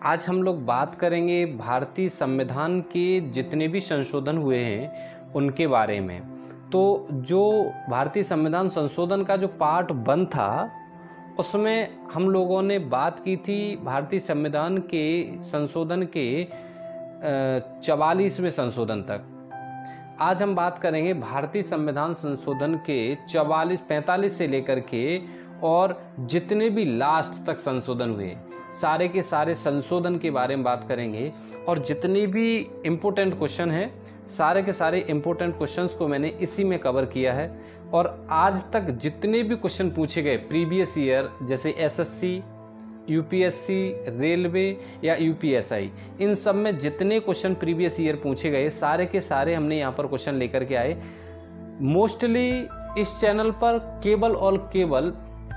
आज हम लोग बात करेंगे भारतीय संविधान के जितने भी संशोधन हुए हैं उनके बारे में। तो जो भारतीय संविधान संशोधन का जो पार्ट 1 था उसमें हम लोगों ने बात की थी भारतीय संविधान के संशोधन के 44वें संशोधन तक। आज हम बात करेंगे भारतीय संविधान संशोधन के 45 से लेकर के और जितने भी लास्ट तक संशोधन हुए सारे के सारे संशोधन के बारे में बात करेंगे। और जितने भी इम्पोर्टेंट क्वेश्चन हैं सारे के सारे इम्पोर्टेंट क्वेश्चंस को मैंने इसी में कवर किया है। और आज तक जितने भी क्वेश्चन पूछे गए प्रीवियस ईयर, जैसे एसएससी, यूपीएससी, रेलवे या यूपीएसआई, इन सब में जितने क्वेश्चन प्रीवियस ईयर पूछे गए सारे के सारे हमने यहाँ पर क्वेश्चन लेकर के आए। मोस्टली इस चैनल पर केवल और केवल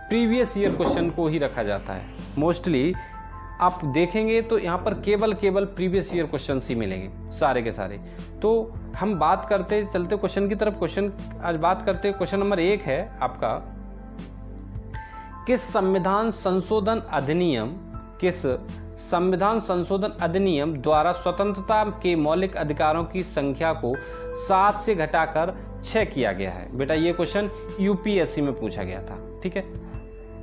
प्रीवियस ईयर क्वेश्चन को ही रखा जाता है। मोस्टली आप देखेंगे तो यहाँ पर केवल प्रीवियस ईयर क्वेश्चन ही मिलेंगे सारे के सारे। तो हम बात करते चलते क्वेश्चन की तरफ। क्वेश्चन आज बात करते क्वेश्चन नंबर 1 है आपका, किस संविधान संशोधन अधिनियम द्वारा स्वतंत्रता के मौलिक अधिकारों की संख्या को 7 से घटाकर 6 किया गया है। बेटा ये क्वेश्चन यूपीएससी में पूछा गया था। ठीक है,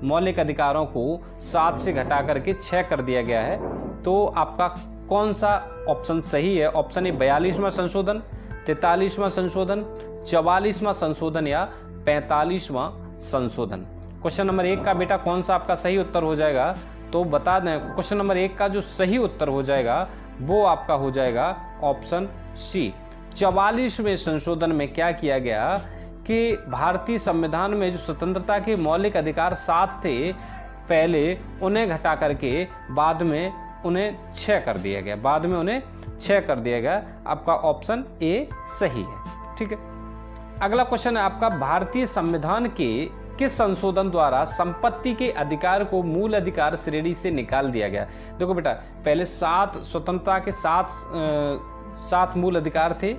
मौलिक अधिकारों को 7 से घटा करके 6 कर दिया गया है। तो आपका कौन सा ऑप्शन सही है? ऑप्शन ए 42वां संशोधन, 43वां संशोधन, 44वां संशोधन या 45वां संशोधन। क्वेश्चन नंबर 1 का बेटा कौन सा आपका सही उत्तर हो जाएगा? तो बता दें, क्वेश्चन नंबर 1 का जो सही उत्तर हो जाएगा वो आपका हो जाएगा ऑप्शन सी। 44वें संशोधन में क्या किया गया कि भारतीय संविधान में जो स्वतंत्रता के मौलिक अधिकार 7 थे, पहले उन्हें घटा करके बाद में उन्हें 6 कर दिया गया। बाद में उन्हें 6 कर दिया गया। आपका ऑप्शन ए सही है। ठीक है, अगला क्वेश्चन है आपका, भारतीय संविधान के किस संशोधन द्वारा संपत्ति के अधिकार को मूल अधिकार श्रेणी से निकाल दिया गया? देखो बेटा, पहले 7 स्वतंत्रता के 7 मूल अधिकार थे,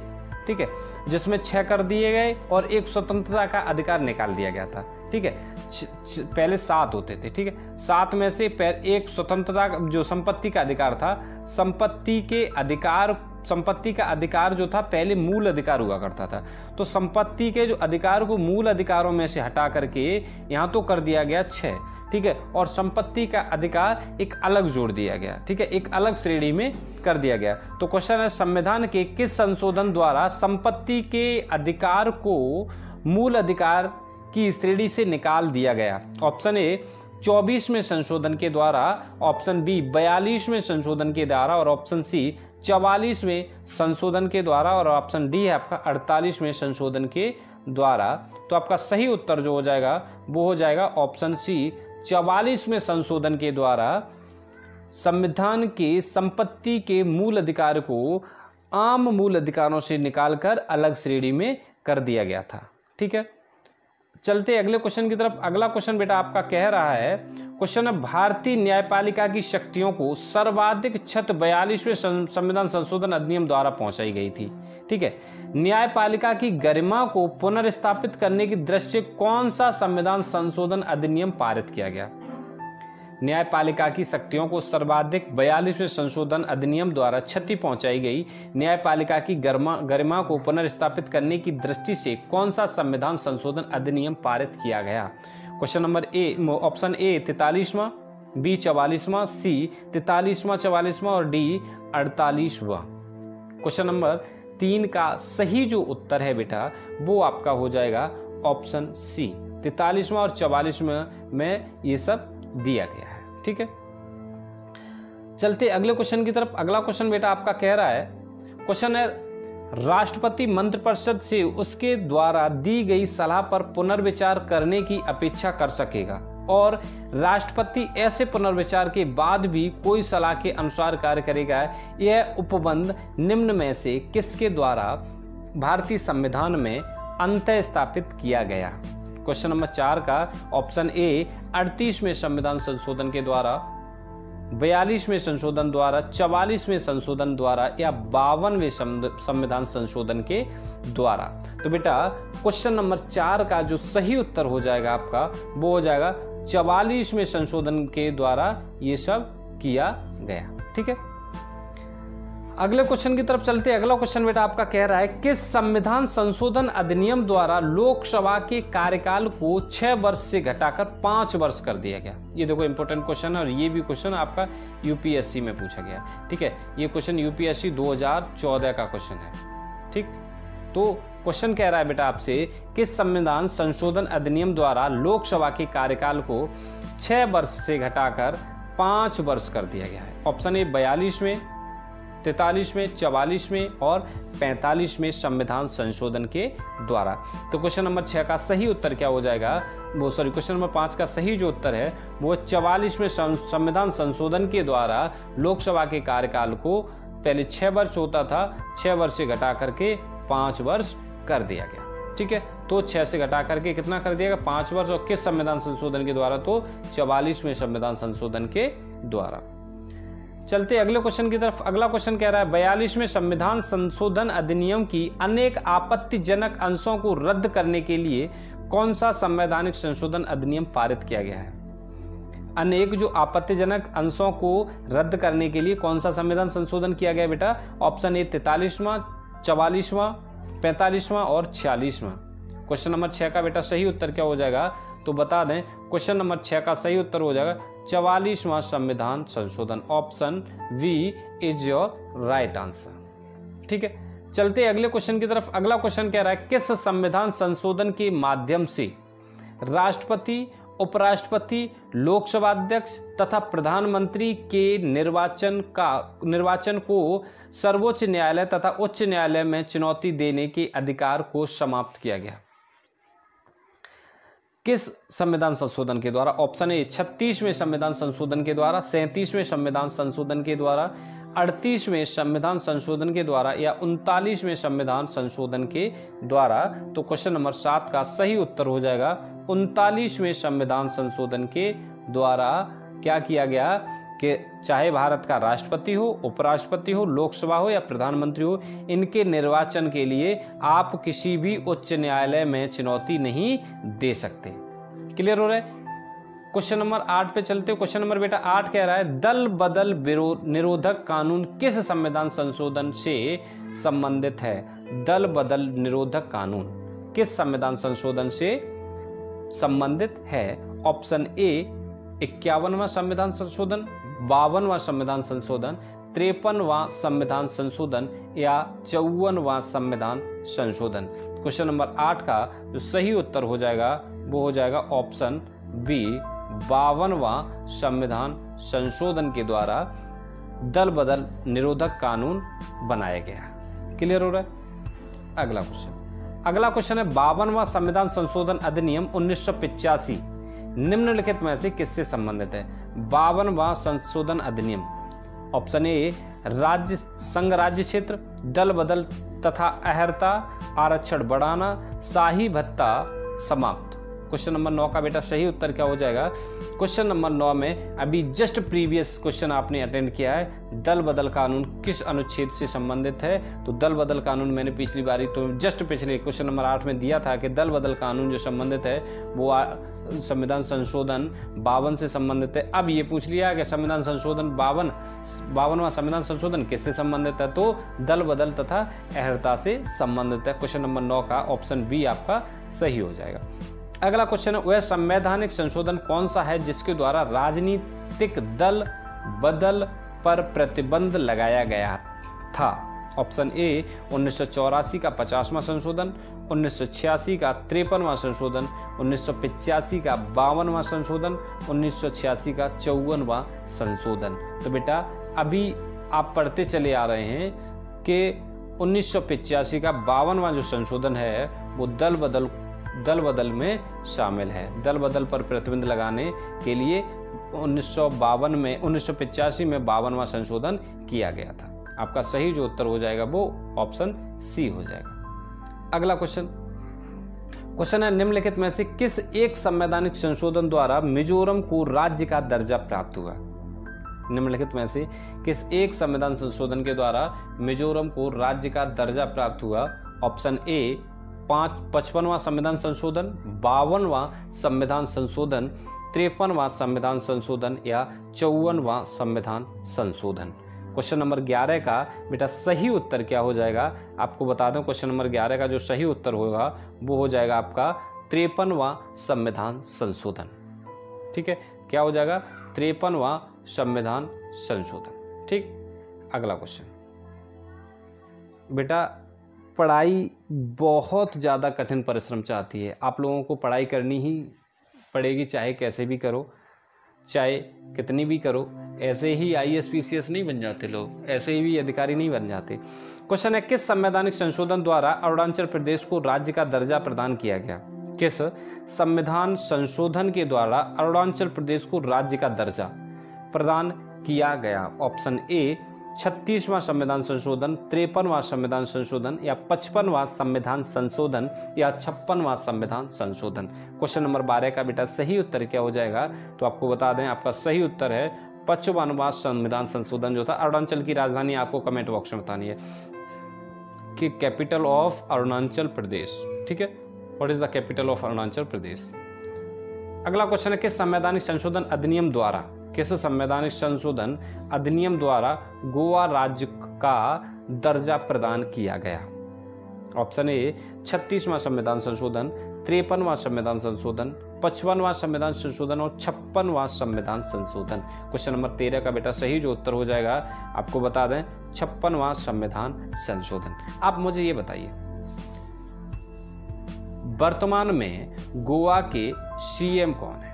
ठीक है, जिसमें 6 कर दिए गए और एक स्वतंत्रता का अधिकार निकाल दिया गया था। ठीक है, पहले 7 होते थे। ठीक है, 7 में से एक स्वतंत्रता जो संपत्ति का अधिकार था, संपत्ति का अधिकार जो था पहले मूल अधिकार हुआ करता था। तो संपत्ति के जो अधिकार को मूल अधिकारों में से हटा करके यहाँ तो कर दिया गया 6। ठीक है, और संपत्ति का अधिकार एक अलग जोड़ दिया गया। ठीक है, एक अलग श्रेणी में कर दिया गया। तो क्वेश्चन है, संविधान के किस संशोधन द्वारा संपत्ति के अधिकार को मूल अधिकार की श्रेणी से निकाल दिया गया? ऑप्शन ए 24वें संशोधन के द्वारा, ऑप्शन बी 42वें संशोधन के द्वारा और ऑप्शन सी 44वें संशोधन के द्वारा और ऑप्शन डी है आपका 48वें संशोधन के द्वारा। तो आपका सही उत्तर जो हो जाएगा वो हो जाएगा ऑप्शन सी 44वें संशोधन के द्वारा संविधान के संपत्ति के मूल अधिकार को आम मूल अधिकारों से निकालकर अलग श्रेणी में कर दिया गया था। ठीक है, चलते अगले क्वेश्चन की तरफ। अगला क्वेश्चन बेटा आपका कह रहा है, क्वेश्चन है, भारतीय न्यायपालिका की शक्तियों को सर्वाधिक क्षत 42वें संविधान संशोधन अधिनियम द्वारा पहुंचाई गई थी। ठीक है, न्यायपालिका की गरिमा को पुनर्स्थापित करने की दृष्टि से कौन सा संविधान संशोधन अधिनियम पारित किया गया? न्यायपालिका की शक्तियों को सर्वाधिक 42वें संशोधन अधिनियम द्वारा क्षति पहुंचाई गई। न्यायपालिका की गरिमा को पुनर्स्थापित करने की दृष्टि से कौन सा संविधान संशोधन अधिनियम पारित किया गया? Question number A, option A 43वां, बी 44वां, सी 43वां 44वां और डी 48वां। क्वेश्चन नंबर 3 का सही जो उत्तर है बेटा वो आपका हो जाएगा ऑप्शन सी 43वां और 44वां में ये सब दिया गया है। ठीक है, चलते अगले क्वेश्चन की तरफ। अगला क्वेश्चन बेटा आपका कह रहा है, क्वेश्चन है, राष्ट्रपति मंत्रिपरिषद से उसके द्वारा दी गई सलाह पर पुनर्विचार करने की अपेक्षा कर सकेगा और राष्ट्रपति ऐसे पुनर्विचार के बाद भी कोई सलाह के अनुसार कार्य करेगा। यह उपबंध निम्न में से किसके द्वारा भारतीय संविधान में अंतः स्थापित किया गया? क्वेश्चन नंबर 4 का ऑप्शन ए 38वें संविधान संशोधन के द्वारा, 42वें संशोधन द्वारा, 44वें संशोधन द्वारा या 52वें संविधान संशोधन के द्वारा। तो बेटा क्वेश्चन नंबर 4 का जो सही उत्तर हो जाएगा आपका वो हो जाएगा 44वें संशोधन के द्वारा ये सब किया गया। ठीक है, अगले क्वेश्चन की तरफ चलते हैं। अगला क्वेश्चन बेटा आपका कह रहा है किस संविधान संशोधन अधिनियम द्वारा लोकसभा के कार्यकाल को 6 वर्ष से घटाकर 5 वर्ष कर दिया गया। ये देखो इंपॉर्टेंट क्वेश्चन है और ये भी क्वेश्चन आपका यूपीएससी में पूछा गया। ठीक है, ये क्वेश्चन यूपीएससी 2014 का क्वेश्चन है। ठीक, तो क्वेश्चन कह रहा है बेटा आपसे किस संविधान संशोधन अधिनियम द्वारा लोकसभा के कार्यकाल को 6 वर्ष से घटाकर 5 वर्ष कर दिया गया है। ऑप्शन ए 42 में, 43 में, 44 में और 45 में संविधान संशोधन के द्वारा। तो क्वेश्चन नंबर 6 का सही उत्तर क्या हो जाएगा, वो सॉरी क्वेश्चन नंबर 5 का सही जो उत्तर है वो 44 में संविधान संशोधन के द्वारा लोकसभा के कार्यकाल को पहले 6 वर्ष होता था, 6 वर्ष से घटा करके 5 वर्ष कर दिया गया। ठीक है, तो 6 से घटा करके कितना कर दिया गया, 5 वर्ष। और किस संविधान संशोधन के द्वारा, तो 44 में संविधान संशोधन के द्वारा। चलते अगले क्वेश्चन की तरफ। अगला क्वेश्चन कह रहा है 42 में संविधान संशोधन अधिनियम की अनेक आपत्तिजनक अंशों को रद्द करने के लिए कौन सा संवैधानिक संशोधन अधिनियम पारित किया गया है। अनेक जो आपत्तिजनक अंशों को रद्द करने के लिए कौन सा संविधान संशोधन किया गया बेटा, ऑप्शन ए 43वां, 44वां, 45वां और 46वां। क्वेश्चन नंबर 6 का बेटा सही उत्तर क्या हो जाएगा, तो बता दें क्वेश्चन नंबर 6 का सही उत्तर हो जाएगा 44वां संविधान संशोधन। Option B is your right answer. ठीक है, चलते अगले क्वेश्चन की तरफ। अगला क्वेश्चन कह रहा है किस संविधान संशोधन के माध्यम से राष्ट्रपति, उपराष्ट्रपति, लोकसभा अध्यक्ष तथा प्रधानमंत्री के निर्वाचन को सर्वोच्च न्यायालय तथा उच्च न्यायालय में चुनौती देने के अधिकार को समाप्त किया गया। किस संविधान संशोधन के द्वारा, ऑप्शन ए 36वें संविधान संशोधन के द्वारा, 37वें संविधान संशोधन के द्वारा, 38वें संविधान संशोधन के द्वारा या 39वें संविधान संशोधन के द्वारा। तो क्वेश्चन नंबर 7 का सही उत्तर हो जाएगा 39वें संविधान संशोधन के द्वारा। क्या किया गया कि चाहे भारत का राष्ट्रपति हो, उपराष्ट्रपति हो, लोकसभा हो या प्रधानमंत्री हो, इनके निर्वाचन के लिए आप किसी भी उच्च न्यायालय में चुनौती नहीं दे सकते। क्लियर हो रहा है। क्वेश्चन नंबर 8 पे चलते हो। क्वेश्चन नंबर बेटा 8 कह रहा है दल बदल निरोधक कानून किस संविधान संशोधन से संबंधित है। दल बदल निरोधक कानून किस संविधान संशोधन से संबंधित है। ऑप्शन ए 51वां संविधान संशोधन, 52वां संविधान संशोधन, 53वां संविधान संशोधन या 54वां संविधान संशोधन। क्वेश्चन नंबर 8 का जो सही उत्तर हो जाएगा वो हो जाएगा ऑप्शन बी 52वां संविधान संशोधन के द्वारा दल बदल निरोधक कानून बनाया गया। क्लियर हो रहा है। अगला क्वेश्चन है 52वां संविधान संशोधन अधिनियम 1985 निम्नलिखित में से किससे संबंधित है। 52वां संशोधन अधिनियम, ऑप्शन ए राज्य संघ राज्य क्षेत्र, दल बदल तथा अहर्ता, आरक्षण बढ़ाना, शाही भत्ता समाप्त। क्वेश्चन नंबर 9 का बेटा सही उत्तर क्या हो जाएगा। क्वेश्चन नंबर 9 में अभी जस्ट प्रीवियस क्वेश्चन आपने अटेंड किया है, दल बदल कानून किस अनुच्छेद से संबंधित है। तो दल बदल कानून मैंने पिछली बारी तो जस्ट पिछले क्वेश्चन नंबर 8 में दिया था कि दल बदल कानून जो संबंधित है वो संविधान संशोधन 52 से संबंधित है। अब ये पूछ लिया कि संविधान संशोधन 52वां संविधान संशोधन किससे संबंधित है, तो दल बदल तथा अहर्ता से संबंधित है। क्वेश्चन नंबर 9 का ऑप्शन बी आपका सही हो जाएगा। अगला क्वेश्चन है वह संवैधानिक संशोधन कौन सा है जिसके द्वारा राजनीतिक दल बदल पर प्रतिबंध लगाया गया था। ऑप्शन ए 1984 का 50वां संशोधन, 1986 का 53वां संशोधन, 1985 का 52वां संशोधन, 1986 का 54वां संशोधन। तो बेटा अभी आप पढ़ते चले आ रहे हैं कि 1985 का 52वां जो संशोधन है वो दल बदल में शामिल है। दल बदल पर प्रतिबंध लगाने के लिए 1985 में 52वां संशोधन किया गया था। आपका सही जो उत्तर हो जाएगा वो ऑप्शन सी हो जाएगा। अगला क्वेश्चन है निम्नलिखित में से किस एक संवैधानिक संशोधन द्वारा मिजोरम को राज्य का दर्जा प्राप्त हुआ। निम्नलिखित में से किस एक संविधान संशोधन के द्वारा मिजोरम को राज्य का दर्जा प्राप्त हुआ। ऑप्शन ए 55वां संविधान संशोधन, 52वां संविधान संशोधन, 53वां संविधान संशोधन या 54वां संविधान संशोधन। क्वेश्चन नंबर 11 का बेटा सही उत्तर क्या हो जाएगा, आपको बता दूं क्वेश्चन नंबर 11 का जो सही उत्तर होगा वो हो जाएगा आपका 53वां संविधान संशोधन। ठीक है, क्या हो जाएगा, 53वां संविधान संशोधन। ठीक, अगला क्वेश्चन बेटा, पढ़ाई बहुत ज़्यादा कठिन परिश्रम चाहती है, आप लोगों को पढ़ाई करनी ही पड़ेगी, चाहे कैसे भी करो, चाहे कितनी भी करो। ऐसे ही IAS PCS नहीं बन जाते लोग, ऐसे ही भी अधिकारी नहीं बन जाते। क्वेश्चन है, किस संवैधानिक संशोधन द्वारा अरुणाचल प्रदेश को राज्य का दर्जा प्रदान किया गया? किस संविधान संशोधन के द्वारा अरुणाचल प्रदेश को राज्य का दर्जा प्रदान किया गया? ऑप्शन ए 36वां संविधान संशोधन, 53वां संविधान संशोधन, या 55वां संविधान संशोधन, या 56वां संविधान संशोधन। क्वेश्चन नंबर 12 का बेटा सही उत्तर क्या हो जाएगा, तो आपको बता दें आपका सही उत्तर है 55वां संविधान संशोधन जो था। अरुणाचल की राजधानी आपको कमेंट बॉक्स में बतानी है कि कैपिटल ऑफ अरुणाचल प्रदेश। ठीक है, what is the capital of Arunachal Pradesh. अगला क्वेश्चन है, किस संवैधानिक संशोधन अधिनियम द्वारा, किस संवैधानिक संशोधन अधिनियम द्वारा गोवा राज्य का दर्जा प्रदान किया गया? ऑप्शन ए 36वां संविधान संशोधन, 53वां संविधान संशोधन, 55वां संविधान संशोधन और 56वां संविधान संशोधन। क्वेश्चन नंबर 13 का बेटा सही जो उत्तर हो जाएगा, आपको बता दें 56वां संविधान संशोधन। आप मुझे ये बताइए, वर्तमान में गोवा के CM कौन है?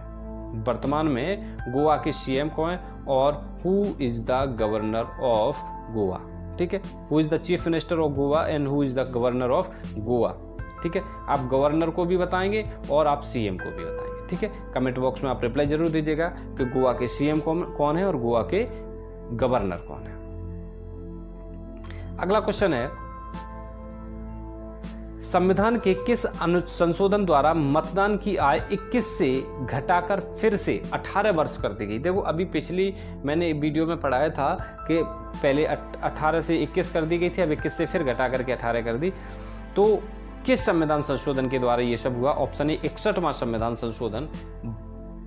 वर्तमान में गोवा के CM कौन है और who is the governor of Goa? ठीक है, who is the chief minister of Goa and who is the governor of Goa. ठीक है, आप गवर्नर को भी बताएंगे और आप CM को भी बताएंगे। ठीक है, कमेंट बॉक्स में आप रिप्लाई जरूर दीजिएगा कि गोवा के CM कौन है और गोवा के गवर्नर कौन है। अगला क्वेश्चन है, संविधान के किस संशोधन द्वारा मतदान की आयु 21 से घटाकर फिर से 18 वर्ष कर दी गई? देखो, अभी पिछली मैंने वीडियो में पढ़ाया था कि पहले 18 से 21 कर दी गई थी, अब 21 से फिर घटा करके 18 कर दी। तो किस संविधान संशोधन के द्वारा ये सब हुआ? ऑप्शन ए 61वां संविधान संशोधन,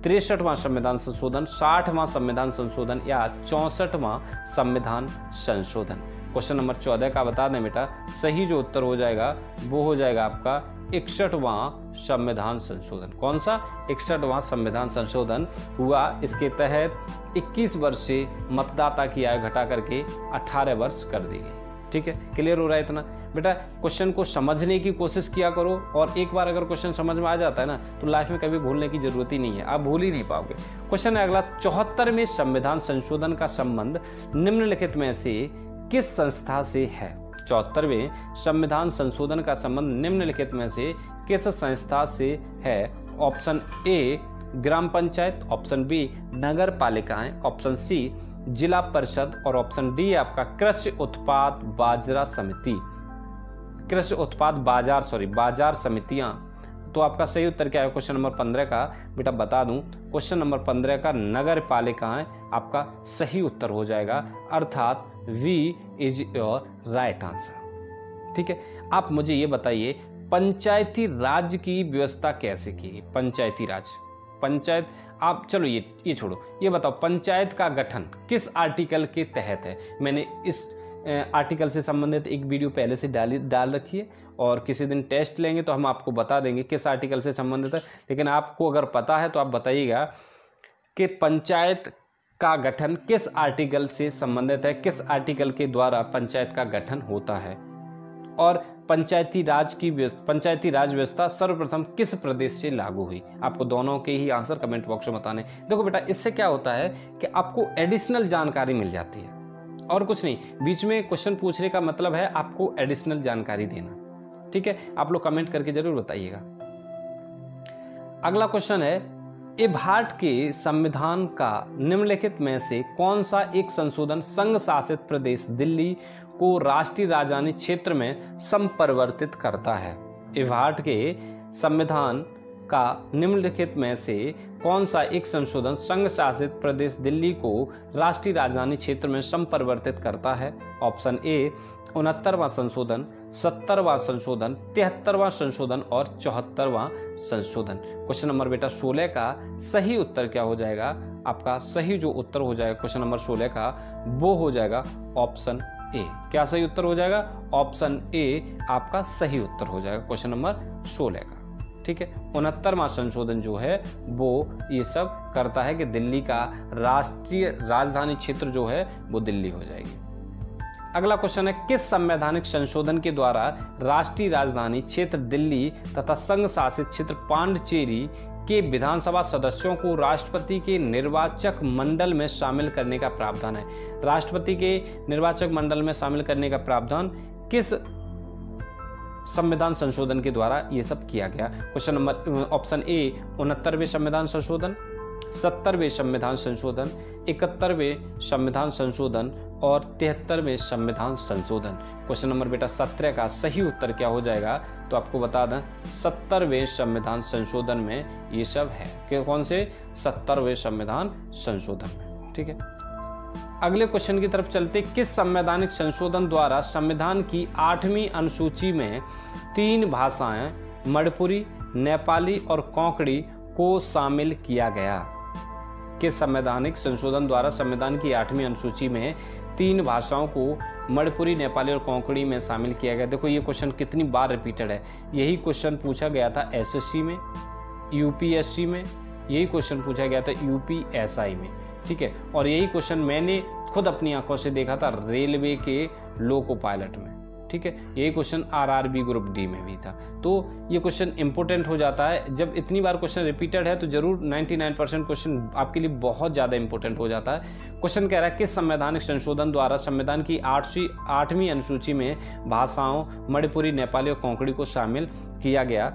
63वां संविधान संशोधन, 60वां संविधान संशोधन, या 64वां संविधान संशोधन। क्वेश्चन नंबर 14 का बता दें बेटा, सही जो उत्तर हो जाएगा वो हो जाएगा आपका 61वां संविधान संशोधन। कौन सा? 61वां संविधान संशोधन हुआ। इसके तहत 21 वर्ष से मतदाता की आयु घटा करके 18 वर्ष कर दी गई। ठीक है, क्लियर हो रहा है इतना? बेटा क्वेश्चन को समझने की कोशिश किया करो, और एक बार अगर क्वेश्चन समझ में आ जाता है ना तो लाइफ में कभी भूलने की जरूरत ही नहीं है, आप भूल ही नहीं पाओगे। क्वेश्चन है अगला, 74वें संविधान संशोधन का संबंध निम्नलिखित में से किस संस्था से है? 74वें संविधान संशोधन का संबंध निम्नलिखित में से किस संस्था से है? Option A gram panchayat, option B नगर पालिकाएं, ऑप्शन सी जिला परिषद, और ऑप्शन डी आपका कृषि उत्पाद बाजार समिति, कृषि उत्पाद बाजार समितियां। तो आपका सही उत्तर क्या है क्वेश्चन नंबर 15 का? बेटा बता दूं, क्वेश्चन नंबर 15 का नगर पालिकाएं आपका सही उत्तर हो जाएगा, अर्थात B is your right answer. ठीक है, आप मुझे ये बताइए, पंचायती राज की व्यवस्था कैसे की? पंचायती राज, पंचायत, आप चलो ये छोड़ो, ये बताओ पंचायत का गठन किस आर्टिकल के तहत है? मैंने इस आर्टिकल से संबंधित एक वीडियो पहले से डाल रखी है, और किसी दिन टेस्ट लेंगे तो हम आपको बता देंगे किस आर्टिकल से संबंधित है। लेकिन आपको अगर पता है तो आप बताइएगा कि पंचायत का गठन किस आर्टिकल से संबंधित है, किस आर्टिकल के द्वारा पंचायत का गठन होता है, और पंचायती राज व्यवस्था सर्वप्रथम किस प्रदेश से लागू हुई? आपको दोनों के ही आंसर कमेंट बॉक्स में बताने। देखो बेटा, इससे क्या होता है कि आपको एडिशनल जानकारी मिल जाती है, और कुछ नहीं। बीच में क्वेश्चन पूछने का मतलब है आपको एडिशनल जानकारी देना। ठीक है, आप लोग कमेंट करके जरूर बताइएगा। अगला क्वेश्चन है, भारत के संविधान का निम्नलिखित में से कौन सा एक संशोधन संघ शासित प्रदेश दिल्ली को राष्ट्रीय राजधानी क्षेत्र में संपरिवर्तित करता है? भारत के संविधान का निम्नलिखित में से कौन सा एक संशोधन संघ शासित प्रदेश दिल्ली को राष्ट्रीय राजधानी क्षेत्र में संपरिवर्तित करता है? ऑप्शन ए 69वां संशोधन, 70वां संशोधन, 73वां संशोधन और 74वां संशोधन। क्वेश्चन नंबर बेटा 16 का सही उत्तर क्या हो जाएगा? आपका सही जो उत्तर हो जाएगा क्वेश्चन नंबर 16 का वो हो जाएगा ऑप्शन ए। क्या सही उत्तर हो जाएगा? ऑप्शन ए आपका सही उत्तर हो जाएगा क्वेश्चन नंबर 16 का। ठीक है, 69वां संशोधन जो है वो ये सब करता है कि दिल्ली का राष्ट्रीय राजधानी क्षेत्र जो है वो दिल्ली हो जाएगी। अगला क्वेश्चन है, किस संवैधानिक संशोधन के द्वारा राष्ट्रीय राजधानी क्षेत्र दिल्ली तथा संघ शासित क्षेत्र पांडिचेरी के विधानसभा सदस्यों को राष्ट्रपति के निर्वाचक मंडल में शामिल करने का प्रावधान है? राष्ट्रपति के निर्वाचक मंडल में शामिल करने का प्रावधान किस संविधान संशोधन के द्वारा ये सब किया गया? क्वेश्चन नंबर ऑप्शन ए 69वें संविधान संशोधन, 70वें संविधान संशोधन, 71वें संविधान संशोधन और 73वें संविधान संशोधन। क्वेश्चन नंबर बेटा 17 का सही उत्तर क्या हो जाएगा? तो आपको बता दें 70वें संविधान संशोधन में ये सब है कि कौन से 70वें संविधान संशोधन में। ठीक है, अगले क्वेश्चन की तरफ चलते। किस संवैधानिक संशोधन द्वारा संविधान की 8वीं अनुसूची में 3 भाषाएं मणिपुरी, नेपाली और कोंकणी को शामिल किया गया? किस संवैधानिक संशोधन द्वारा संविधान की 8वीं अनुसूची में 3 भाषाओं को मणिपुरी, नेपाली और कोंकणी में शामिल किया गया? देखो ये क्वेश्चन कितनी बार रिपीटेड है। यही क्वेश्चन पूछा गया था एसएससी में, यूपीएससी में, यही क्वेश्चन पूछा गया था यूपीएसआई में। ठीक है, और यही क्वेश्चन मैंने खुद अपनी आंखों से देखा था रेलवे के लोको पायलट में। ठीक है, यही क्वेश्चन आरआरबी ग्रुप डी में भी था। तो ये क्वेश्चन इंपॉर्टेंट हो जाता है जब इतनी बार क्वेश्चन रिपीटेड है, तो जरूर 99% क्वेश्चन आपके लिए बहुत ज्यादा इंपॉर्टेंट हो जाता है। क्वेश्चन कह रहा है किस संवैधानिक संशोधन द्वारा संविधान की 8वीं अनुसूची में भाषाओं मणिपुरी, नेपाली और कोंकणी को शामिल किया गया?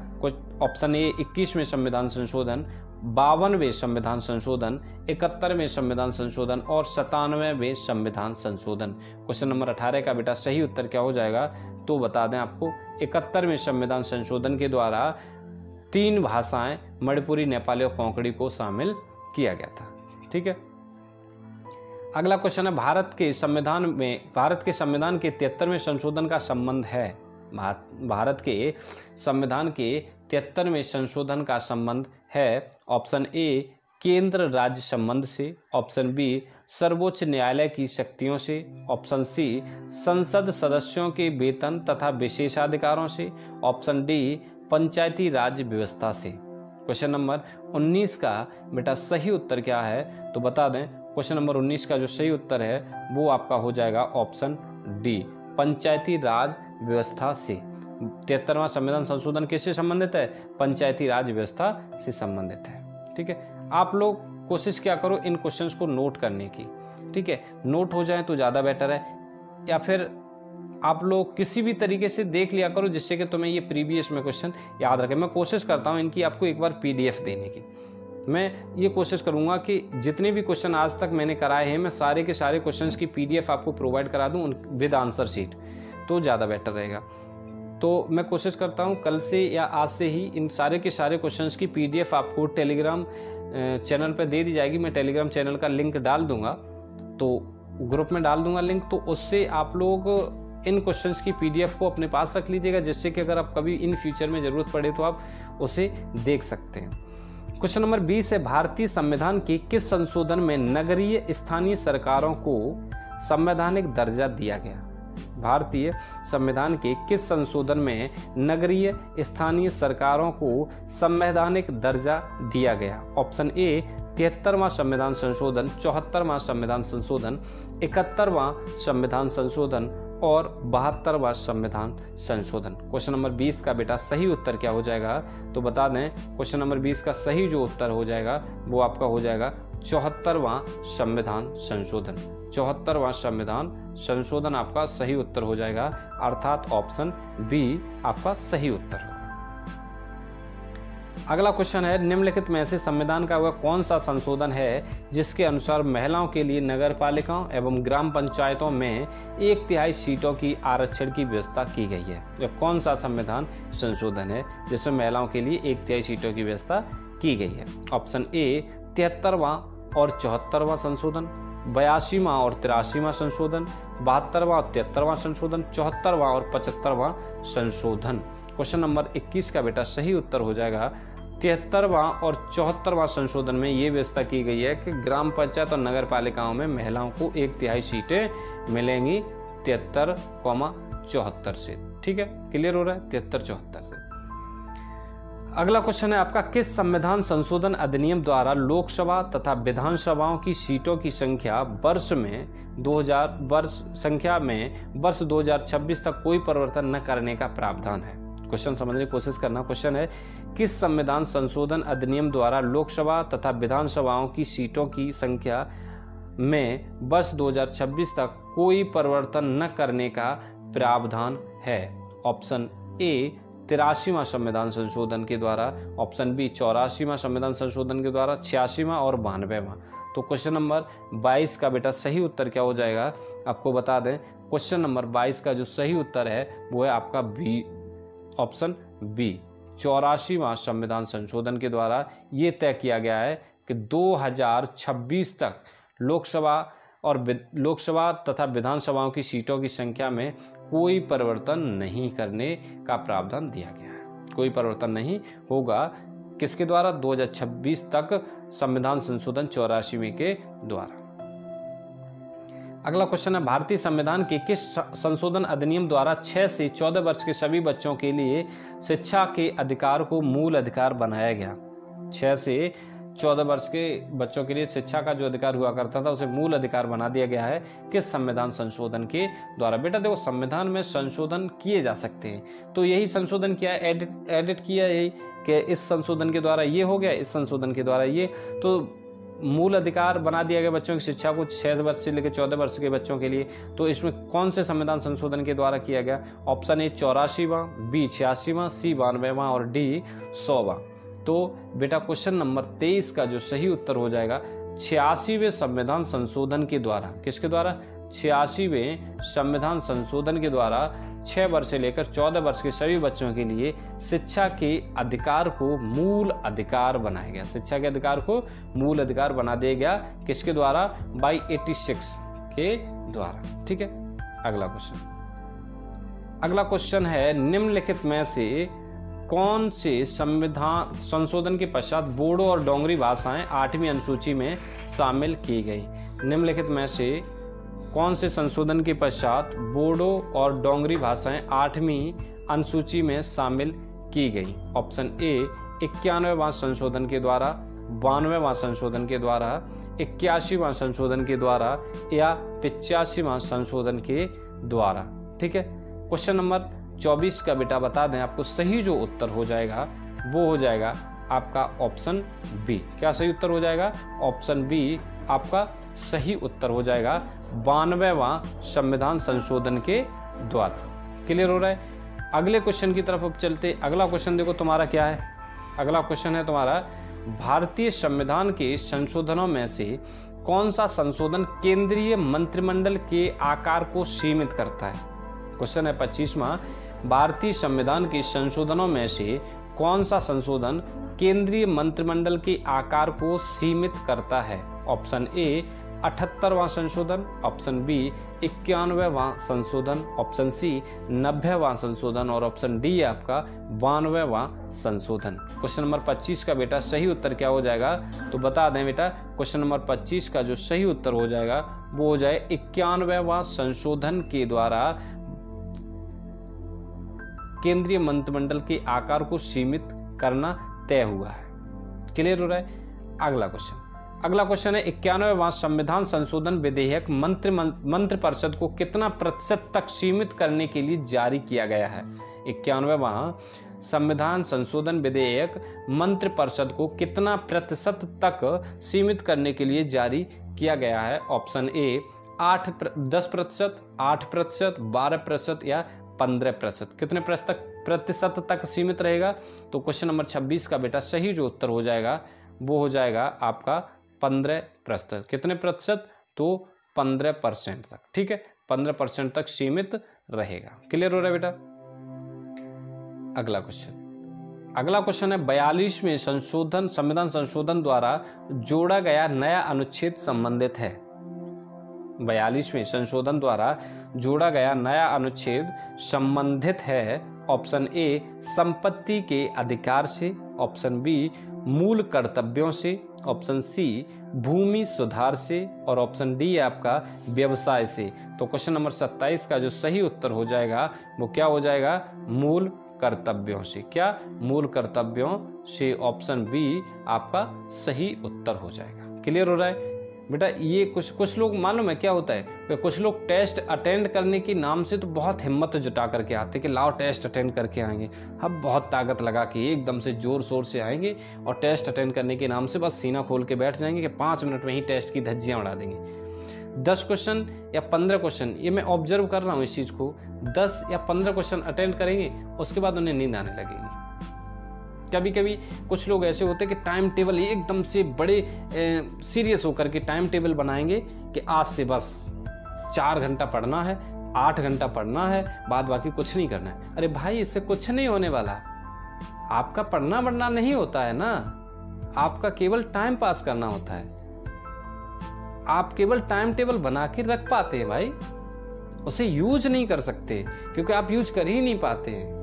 ऑप्शन ए 21वें संविधान संशोधन, 52वें संविधान संशोधन, 71वें संविधान संशोधन और 97वें संविधान संशोधन। क्वेश्चन नंबर 18 का बेटा सही उत्तर क्या हो जाएगा? तो बता दें आपको 71वें संविधान संशोधन के द्वारा 3 भाषाएं मणिपुरी, नेपाली और कोंकणी को शामिल किया गया था। ठीक है, अगला क्वेश्चन है, भारत के संविधान के 73वें संशोधन का संबंध है? भारत के संविधान के 73वें संशोधन का संबंध है ऑप्शन ए केंद्र राज्य संबंध से, ऑप्शन बी सर्वोच्च न्यायालय की शक्तियों से, ऑप्शन सी संसद सदस्यों के वेतन तथा विशेषाधिकारों से, ऑप्शन डी पंचायती राज व्यवस्था से। क्वेश्चन नंबर 19 का बेटा सही उत्तर क्या है? तो बता दें क्वेश्चन नंबर 19 का जो सही उत्तर है वो आपका हो जाएगा ऑप्शन डी पंचायती राज व्यवस्था से। 73वां संविधान संशोधन किससे संबंधित है? पंचायती राज व्यवस्था से संबंधित है। ठीक है, आप लोग कोशिश क्या करो इन क्वेश्चंस को नोट करने की। ठीक है, नोट हो जाए तो ज़्यादा बेटर है, या फिर आप लोग किसी भी तरीके से देख लिया करो जिससे कि तुम्हें ये प्रीवियस में क्वेश्चन याद रखे। मैं कोशिश करता हूँ इनकी आपको एक बार PDF देने की। मैं ये कोशिश करूँगा कि जितने भी क्वेश्चन आज तक मैंने कराए हैं मैं सारे के सारे क्वेश्चंस की PDF आपको प्रोवाइड करा दूँ विद आंसर शीट, तो ज़्यादा बेटर रहेगा। तो मैं कोशिश करता हूँ कल से या आज से ही इन सारे के सारे क्वेश्चंस की PDF आपको टेलीग्राम चैनल पर दे दी जाएगी। मैं टेलीग्राम चैनल का लिंक डाल दूंगा, तो ग्रुप में डाल दूंगा लिंक, तो उससे आप लोग इन क्वेश्चंस की PDF को अपने पास रख लीजिएगा, जिससे कि अगर आप कभी इन फ्यूचर में ज़रूरत पड़े तो आप उसे देख सकते हैं। क्वेश्चन नंबर 20 है, भारतीय संविधान के किस संशोधन में नगरीय स्थानीय सरकारों को संवैधानिक दर्जा दिया गया? भारतीय संविधान के किस संशोधन में नगरीय स्थानीय सरकारों को संवैधानिक दर्जा दिया गया? ऑप्शन ए 73वां संविधान संशोधन, 74वां संविधान संशोधन, 71वां संविधान संशोधन और 72वां संविधान संशोधन। क्वेश्चन नंबर 20 का बेटा सही उत्तर क्या हो जाएगा? तो बता दें क्वेश्चन नंबर 20 का सही जो उत्तर हो जाएगा वो आपका हो जाएगा 74वां संविधान संशोधन। 74वां संविधान संशोधन आपका सही उत्तर हो जाएगा, अर्थात ऑप्शन बी आपका सही उत्तर होगा। अगला क्वेश्चन है, निम्नलिखित में से संविधान का वह कौन सा संशोधन है जिसके अनुसार महिलाओं के लिए नगर पालिकाओं एवं ग्राम पंचायतों में 1/3 सीटों की आरक्षण की व्यवस्था की गई है? यह कौन सा संविधान संशोधन है जिसमें महिलाओं के लिए 1/3 सीटों की व्यवस्था की गई है? ऑप्शन ए 73वां और 74वां संशोधन, 82वां और 83वां संशोधन, 72वां और 73वां संशोधन, 74वां और 75वां संशोधन। क्वेश्चन नंबर 21 का बेटा सही उत्तर हो जाएगा 73वां और 74वां संशोधन में ये व्यवस्था की गई है कि ग्राम पंचायत और नगर पालिकाओं में महिलाओं को 1/3 सीटें मिलेंगी 73,74 से। ठीक है, क्लियर हो रहा है, 73-74 से। अगला क्वेश्चन है आपका, किस संविधान संशोधन अधिनियम द्वारा लोकसभा तथा विधानसभाओं की सीटों की संख्या वर्ष 2026 तक कोई परिवर्तन न करने का प्रावधान है? क्वेश्चन समझने की कोशिश करना। क्वेश्चन है, किस संविधान संशोधन अधिनियम द्वारा लोकसभा तथा विधानसभाओं की सीटों की संख्या में वर्ष 2026 तक कोई परिवर्तन न करने का प्रावधान है? ऑप्शन ए 83वां संविधान संशोधन के द्वारा, ऑप्शन बी 84वां संविधान संशोधन के द्वारा, 86वां और 92वां। तो क्वेश्चन नंबर 22 का बेटा सही उत्तर क्या हो जाएगा, आपको बता दें। क्वेश्चन नंबर 22 का जो सही उत्तर है वो है आपका बी, ऑप्शन बी, 84वां संविधान संशोधन के द्वारा ये तय किया गया है कि 2026 तक लोकसभा तथा विधानसभाओं की सीटों की संख्या में कोई परिवर्तन नहीं करने का प्रावधान दिया गया है। कोई परिवर्तन नहीं होगा, किसके द्वारा? 2026 तक संविधान संशोधन 84वें के द्वारा। अगला क्वेश्चन है, भारतीय संविधान के किस संशोधन अधिनियम द्वारा 6 से 14 वर्ष के सभी बच्चों के लिए शिक्षा के अधिकार को मूल अधिकार बनाया गया? 6 से 14 वर्ष के बच्चों के लिए शिक्षा का जो अधिकार हुआ करता था उसे मूल अधिकार बना दिया गया है किस संविधान संशोधन के द्वारा? बेटा देखो, संविधान में संशोधन किए जा सकते हैं, तो यही संशोधन किया है, एडिट किया है यही कि इस संशोधन के द्वारा ये हो गया, इस संशोधन के द्वारा ये, तो मूल अधिकार बना दिया गया बच्चों की शिक्षा को 6 वर्ष से लेकर 14 वर्ष के बच्चों के लिए। तो इसमें कौन से संविधान संशोधन के द्वारा किया गया? ऑप्शन ए 84वां, बी 86वां, सी 92वां और डी 100वां। तो बेटा क्वेश्चन नंबर 23 का जो सही उत्तर हो जाएगा 86वें संविधान संशोधन के द्वारा। किसके द्वारा? 86वें संविधान संशोधन के द्वारा 6 वर्ष से लेकर 14 वर्ष के सभी बच्चों के लिए शिक्षा के अधिकार को मूल अधिकार बनाया गया। शिक्षा के अधिकार को मूल अधिकार बना दिया गया किसके द्वारा? बाई 86 के द्वारा। ठीक है, अगला क्वेश्चन है, निम्नलिखित में से कौन से संविधान संशोधन के पश्चात बोडो और डोंगरी भाषाएं 8वीं अनुसूची में शामिल की गई? निम्नलिखित में से कौन से संशोधन के पश्चात बोडो और डोंगरी भाषाएं 8वीं अनुसूची में शामिल की गई? ऑप्शन ए 91वां संशोधन के द्वारा, 92वां संशोधन के द्वारा, 81वां संशोधन के द्वारा या 85वां संशोधन के द्वारा। ठीक है, क्वेश्चन नंबर 24 का बेटा बता दें आपको, सही जो उत्तर हो जाएगा वो हो जाएगा आपका ऑप्शन बी। क्या सही उत्तर हो जाएगा? ऑप्शन बी आपका सही उत्तर हो जाएगा 92वां संविधान संशोधन के द्वारा। क्लियर हो रहा है? अगले क्वेश्चन की तरफ अब चलते। अगला क्वेश्चन देखो तुम्हारा क्या है। अगला क्वेश्चन है तुम्हारा, भारतीय संविधान के संशोधनों में से कौन सा संशोधन केंद्रीय मंत्रिमंडल के आकार को सीमित करता है? क्वेश्चन है 25वां, भारतीय संविधान के संशोधनों में से कौन सा संशोधन केंद्रीय मंत्रिमंडल के आकार को सीमित करता है? ऑप्शन ए 78वां संशोधन, ऑप्शन बी 91वां संशोधन, ऑप्शन सी 90वां संशोधन और ऑप्शन डी आपका 92वां संशोधन। क्वेश्चन नंबर 25 का बेटा सही उत्तर क्या हो जाएगा? तो बता दें बेटा, क्वेश्चन नंबर 25 का जो सही उत्तर हो जाएगा वो हो जाए 91वां संशोधन के द्वारा केंद्रीय मंत्रिमंडल के आकार को सीमित करना तय हुआ है। क्लियर हो रहा है? अगला क्वेश्चन है, 91वां संविधान संशोधन विधेयक मंत्रिपरिषद को कितना प्रतिशत तक सीमित करने के लिए जारी किया गया है? 91वां संविधान संशोधन विधेयक मंत्रिपरिषद को कितना प्रतिशत तक सीमित करने के लिए जारी किया गया है? ऑप्शन ए 10%, 8%, 12% या 15%। कितने प्रतिशत तक सीमित रहेगा? तो क्वेश्चन नंबर 26 का बेटा सही जो उत्तर हो जाएगा वो हो जाएगा आपका 15%। कितने प्रतिशत? तो 15% तक। ठीक है, 15% तक सीमित रहेगा। क्लियर हो रहा है बेटा? अगला क्वेश्चन है, 42वें संविधान संशोधन द्वारा जोड़ा गया नया अनुच्छेद संबंधित है। 42वें संशोधन द्वारा जोड़ा गया नया अनुच्छेद संबंधित है। ऑप्शन ए संपत्ति के अधिकार से, ऑप्शन बी मूल कर्तव्यों से, ऑप्शन सी भूमि सुधार से और ऑप्शन डी है आपका व्यवसाय से। तो क्वेश्चन नंबर 27 का जो सही उत्तर हो जाएगा वो क्या हो जाएगा? मूल कर्तव्यों से। क्या? मूल कर्तव्यों से, ऑप्शन बी आपका सही उत्तर हो जाएगा। क्लियर हो रहा है बेटा? ये कुछ लोग मालूम है क्या होता है कि कुछ लोग टेस्ट अटेंड करने के नाम से तो बहुत हिम्मत जुटा करके आते कि लाओ टेस्ट अटेंड करके आएंगे। हम बहुत ताकत लगा के एकदम से जोर शोर से आएंगे और टेस्ट अटेंड करने के नाम से बस सीना खोल के बैठ जाएंगे कि 5 मिनट में ही टेस्ट की धज्जियां उड़ा देंगे। 10 क्वेश्चन या 15 क्वेश्चन, ये मैं ऑब्जर्व कर रहा हूँ इस चीज को, 10 या 15 क्वेश्चन अटेंड करेंगे, उसके बाद उन्हें नींद आने लगेगी। कभी कभी कुछ लोग ऐसे होते हैं कि टाइम टेबल एकदम से बड़े सीरियस होकर के टाइम टेबल बनाएंगे कि आज से बस 4 घंटा पढ़ना है, 8 घंटा पढ़ना है, बाद बाकी कुछ नहीं करना है। अरे भाई, इससे कुछ नहीं होने वाला। आपका पढ़ना बढ़ना नहीं होता है ना, आपका केवल टाइम पास करना होता है। आप केवल टाइम टेबल बना के रख पाते हैं भाई, उसे यूज नहीं कर सकते क्योंकि आप यूज कर ही नहीं पाते हैं।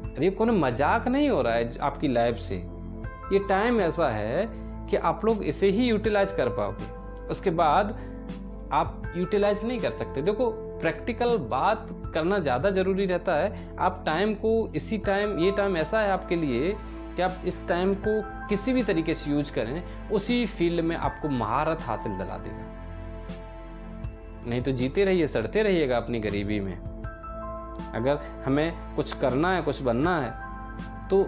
अरे कोई मजाक नहीं हो रहा है आपकी लाइफ से। ये टाइम ऐसा है कि आप लोग इसे ही यूटिलाइज कर पाओगे, उसके बाद आप यूटिलाइज नहीं कर सकते। देखो, प्रैक्टिकल बात करना ज़्यादा जरूरी रहता है। आप टाइम को इसी टाइम, ये टाइम ऐसा है आपके लिए कि आप इस टाइम को किसी भी तरीके से यूज करें, उसी फील्ड में आपको महारत हासिल दिला देगा। नहीं तो जीते रहिए, सड़ते रहिएगा अपनी गरीबी में। अगर हमें कुछ करना है, कुछ बनना है, तो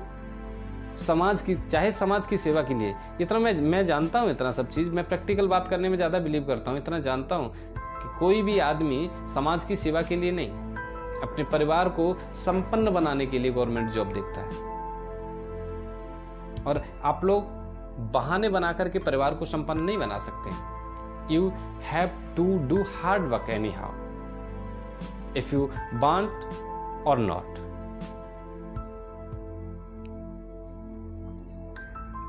समाज की, चाहे समाज की सेवा के लिए, इतना मैं जानता हूँ, इतना सब चीज़ मैं प्रैक्टिकल बात करने में ज़्यादा बिलीव करता हूँ। इतना जानता हूँ कि कोई भी आदमी समाज की सेवा के लिए नहीं, अपने परिवार को संपन्न बनाने के लिए गवर्नमेंट जॉब देखता है। और आप लोग बहाने बना करके परिवार को संपन्न नहीं बना सकते। You have to do hard work anyhow, if you want or not।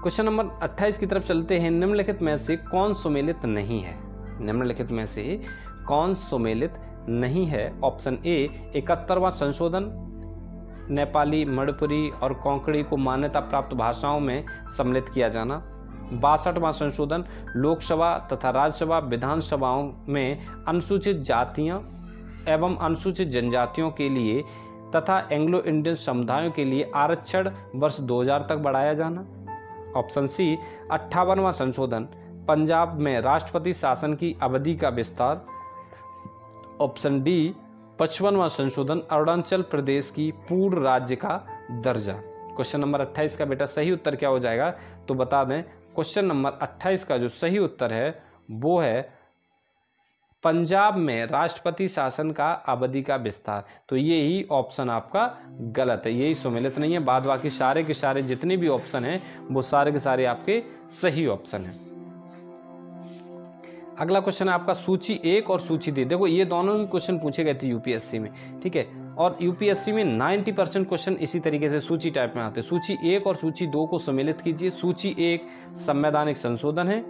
Question number 28 की तरफ चलते हैं। निम्नलिखित में से कौन सुमेलित नहीं है? निम्नलिखित में से कौन सुमेलित नहीं है? ऑप्शन ए 71वां संशोधन नेपाली, मणिपुरी और कोंकणी को मान्यता प्राप्त भाषाओं में सम्मिलित किया जाना। 62वां संशोधन लोकसभा तथा राज्यसभा विधानसभाओं में अनुसूचित जातियां एवं अनुसूचित जनजातियों के लिए तथा एंग्लो इंडियन समुदायों के लिए आरक्षण वर्ष 2000 तक बढ़ाया जाना। ऑप्शन सी 58वां संशोधन पंजाब में राष्ट्रपति शासन की अवधि का विस्तार। ऑप्शन डी 55वां संशोधन अरुणाचल प्रदेश की पूर्ण राज्य का दर्जा। क्वेश्चन नंबर 28 का बेटा सही उत्तर क्या हो जाएगा? तो बता दें, क्वेश्चन नंबर 28 का जो सही उत्तर है वो है पंजाब में राष्ट्रपति शासन का अवधि का विस्तार। तो ये ही ऑप्शन आपका गलत है, यही सुमेलित नहीं है। बाद बाकी सारे के सारे जितने भी ऑप्शन हैं वो सारे के सारे आपके सही ऑप्शन हैं। अगला क्वेश्चन है आपका सूची 1 और सूची 2। देखो, ये दोनों ही क्वेश्चन पूछे गए थे यूपीएससी में, ठीक है। और यूपीएससी में 90% क्वेश्चन इसी तरीके से सूची टाइप में आते हैं। सूची 1 और सूची 2 को सम्मिलित कीजिए। सूची 1 संवैधानिक संशोधन है,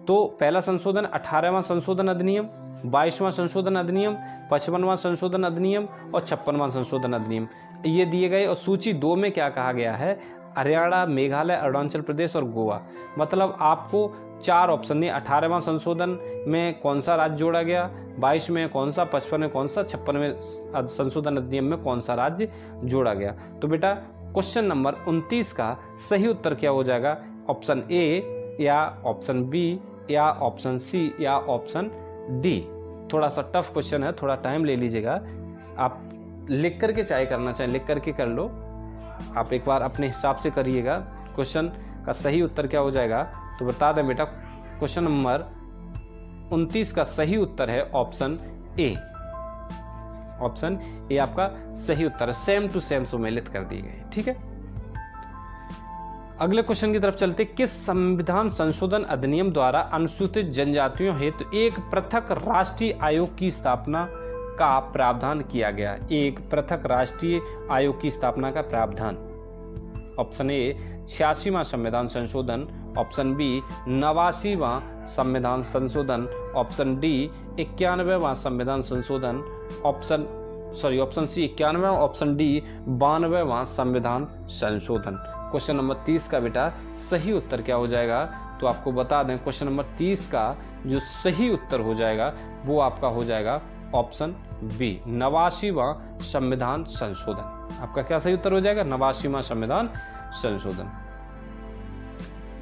तो पहला संशोधन 18वां संशोधन अधिनियम, 22वां संशोधन अधिनियम, 55वां संशोधन अधिनियम और 56वां संशोधन अधिनियम ये दिए गए। और सूची 2 में क्या कहा गया है? हरियाणा, मेघालय, अरुणाचल प्रदेश और गोवा। मतलब आपको 4 ऑप्शन दिए। 18वां संशोधन में कौन सा राज्य जोड़ा गया, 22 में कौन सा, 55 में कौन सा, 56वें संशोधन अधिनियम में कौन सा राज्य जोड़ा गया। तो बेटा क्वेश्चन नंबर 29 का सही उत्तर क्या हो जाएगा? ऑप्शन ए या ऑप्शन बी या ऑप्शन सी या ऑप्शन डी। थोड़ा सा टफ क्वेश्चन है, थोड़ा टाइम ले लीजिएगा। आप लिख करके चाहे करना चाहें लिख करके कर लो, आप एक बार अपने हिसाब से करिएगा। क्वेश्चन का सही उत्तर क्या हो जाएगा? तो बता दें बेटा, क्वेश्चन नंबर 29 का सही उत्तर है ऑप्शन ए। ऑप्शन ए आपका सही उत्तर है। सेम टू सेम सुमेलित कर दिए गए, ठीक है। अगले क्वेश्चन की तरफ चलते। किस संविधान संशोधन अधिनियम द्वारा अनुसूचित जनजातियों हेतु एक पृथक राष्ट्रीय आयोग की स्थापना का प्रावधान किया गया? एक पृथक राष्ट्रीय आयोग की स्थापना का प्रावधान। ऑप्शन ए 86वां संविधान संशोधन, ऑप्शन बी 89वां संविधान संशोधन, ऑप्शन डी 91वां संविधान संशोधन, ऑप्शन सी 91वां, ऑप्शन डी 92वां संविधान संशोधन। क्वेश्चन नंबर 30 का बेटा सही उत्तर क्या हो जाएगा, तो आपको बता दें क्वेश्चन नंबर 30 का जो सही उत्तर हो जाएगा वो आपका हो जाएगा ऑप्शन बी, 89वां संविधान संशोधन। आपका क्या सही उत्तर हो जाएगा, 89वां संविधान संशोधन।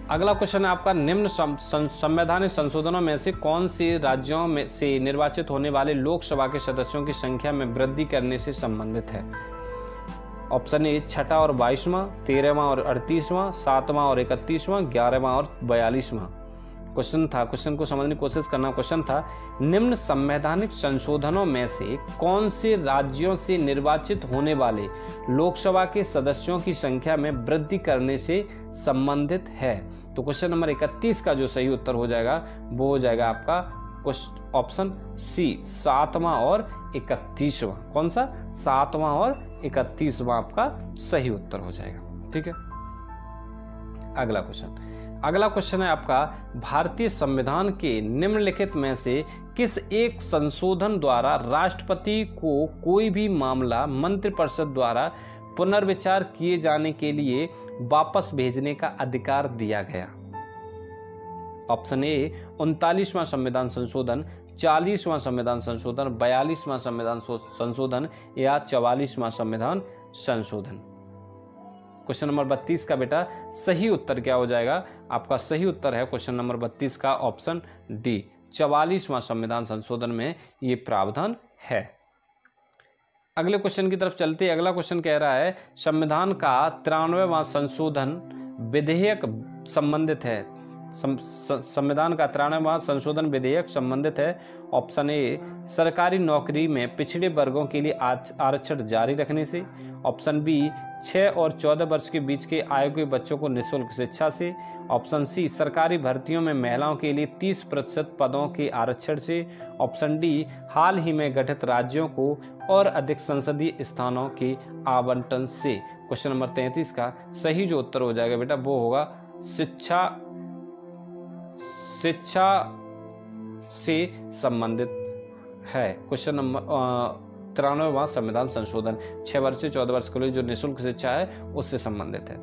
अगला क्वेश्चन है आपका, निम्न संवैधानिक संशोधनों में से कौन से राज्यों में से निर्वाचित होने वाले लोकसभा के सदस्यों की संख्या में वृद्धि करने से संबंधित है। ऑप्शन ए 6वां और 22वां, 13वां और 38वां, 7वां और 31वां, 11वां और 42वां। क्वेश्चन को समझने की कोशिश करना। क्वेश्चन था, निम्न संवैधानिक संशोधनों में से कौन से राज्यों से निर्वाचित होने वाले लोकसभा के सदस्यों की संख्या में वृद्धि करने से संबंधित है। तो क्वेश्चन नंबर 31 का जो सही उत्तर हो जाएगा वो हो जाएगा आपका ऑप्शन सी, 7वां और 31वां। कौन सा, 7वां और 31वां आपका सही उत्तर हो जाएगा। ठीक है, अगला क्वेश्चन है आपका, भारतीय संविधान के निम्नलिखित में से किस एक संशोधन द्वारा राष्ट्रपति को कोई भी मामला मंत्रिपरिषद द्वारा पुनर्विचार किए जाने के लिए वापस भेजने का अधिकार दिया गया। ऑप्शन ए 39वां संविधान संशोधन, 40वां संविधान संशोधन, 42वां संविधान संशोधन या 44वां संविधान संशोधन। क्वेश्चन नंबर 32 का बेटा सही उत्तर क्या हो जाएगा, आपका सही उत्तर है क्वेश्चन नंबर 32 का ऑप्शन डी, 44वां संविधान संशोधन में ये प्रावधान है। अगले क्वेश्चन की तरफ चलते हैं। अगला क्वेश्चन कह रहा है, संविधान का 93वां संशोधन विधेयक संबंधित है। संविधान का 93वां संशोधन विधेयक संबंधित है। ऑप्शन ए सरकारी नौकरी में पिछड़े वर्गों के लिए आरक्षण जारी रखने से। ऑप्शन बी 6 और 14 वर्ष के बीच के आयु के बच्चों को निःशुल्क शिक्षा से। ऑप्शन सी सरकारी भर्तियों में महिलाओं के लिए 30% पदों के आरक्षण से। ऑप्शन डी हाल ही में गठित राज्यों को और अधिक संसदीय स्थानों के आवंटन से। क्वेश्चन नंबर 33 का सही जो उत्तर हो जाएगा बेटा वो होगा शिक्षा से संबंधित है। क्वेश्चन नंबर 93वां संविधान संशोधन 6 वर्ष से 14 वर्ष के लिए जो निःशुल्क शिक्षा है उससे संबंधित है।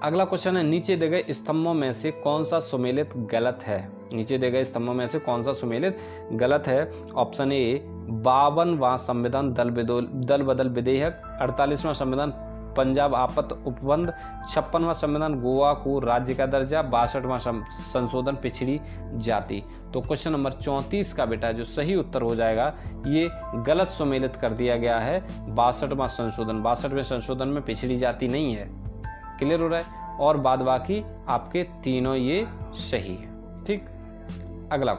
अगला क्वेश्चन है, नीचे दिए गए स्तंभों में से कौन सा सुमेलित गलत है। नीचे दिए गए स्तंभों में से कौन सा सुमेलित गलत है। ऑप्शन ए 52वां संविधान दल बदल विधेयक, 48वां संविधान पंजाब आपत्त उपबंध, 56वां संविधान गोवा को राज्य का दर्जा, 62वां संशोधन पिछड़ी जाति। तो क्वेश्चन नंबर 34 का बेटा जो सही उत्तर हो जाएगा ये गलत सुमेलित कर दिया गया है 62वां संशोधन। 62वें संशोधन में पिछड़ी जाति नहीं है। क्लियर हो रहा है, और बाद बाकी आपके तीनों ये सही है। ठीक, अगला